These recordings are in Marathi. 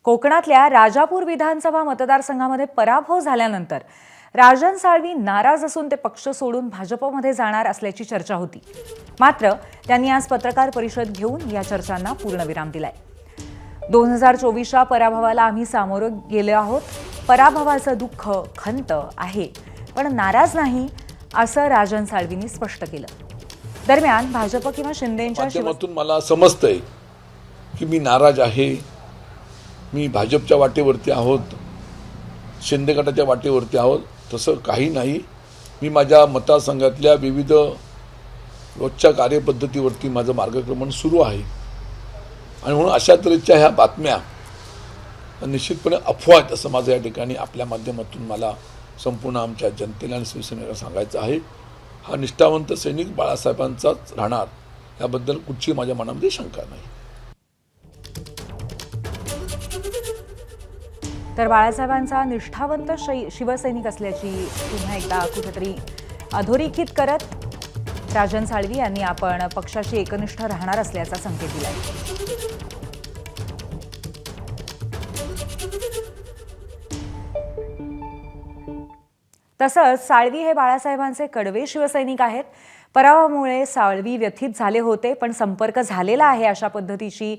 कोकणातल्या राजापूर विधानसभा मतदारसंघामध्ये पराभव झाल्यानंतर राजन साळवी नाराज असून ते पक्ष सोडून भाजपमध्ये जाणार असल्याची चर्चा होती। मात्र त्यांनी आज पत्रकार परिषद घेऊन या चर्चांना पूर्णविराम दिलाय। 2024च्या पराभवाला आम्ही सामोरे गेलो आहोत। पराभवाचं दुःख खंत आहे, पण नाराज नाही, असं राजन साळवींनी स्पष्ट केलं। दरम्यान भाजप किंवा शिंदेंच्या माध्यमातून मला समजतंय की मी नाराज आहे, मी भाजपच्या वाटेवरती आहोत, शिंदे गटाच्या वाटेवरती आहोत, तसं काही नाही। मी माझ्या मतदारसंघातल्या विविध रोजच्या कार्यपद्धतीवरती माझं मार्गक्रमण सुरू आहे आणि म्हणून अशा तऱ्हेच्या ह्या बातम्या निश्चितपणे अफवा आहेत असं माझं या ठिकाणी आपल्या माध्यमातून मला संपूर्ण आमच्या जनतेला आणि शिवसेनेला सांगायचं आहे। हा निष्ठावंत सैनिक बाळासाहेबांचाच राहणार याबद्दल कुठची माझ्या मनामध्ये शंका नाही। तर बाळासाहेबांचा निष्ठावंत शिवसैनिक असल्याची पुन्हा एकदा कुठेतरी अधोरेखित करत राजन साळवी यांनी आपण पक्षाशी एकनिष्ठ राहणार असल्याचा संकेत दिलाय। तसंच साळवी हे बाळासाहेबांचे कडवे शिवसैनिक आहेत। पराभवामुळे साळवी व्यथित झाले होते, पण संपर्क झालेला आहे अशा पद्धतीची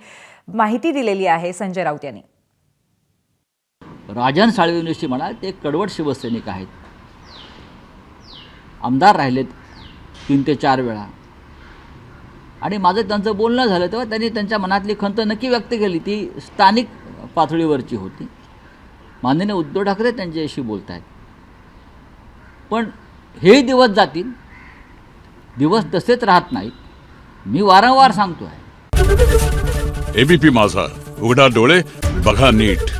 माहिती दिलेली आहे संजय राऊत यांनी। राजन साळवींविषयी म्हणा, ते कडवट शिवसैनिक आहेत, आमदार राहिलेत 3 ते 4 वेळा आणि माझं त्यांचं बोलणं झालं तेव्हा त्यांनी त्यांच्या मनातली खंत नक्की व्यक्त केली। ती स्थानिक पातळीवरची होती। माननीय उद्धव ठाकरे त्यांच्याशी बोलत आहेत, पण हे दिवस जातील, दिवस तसेच राहत नाहीत। मी वारंवार सांगतो आहे, एबीपी माझा, उघडा डोळे बघा नीट।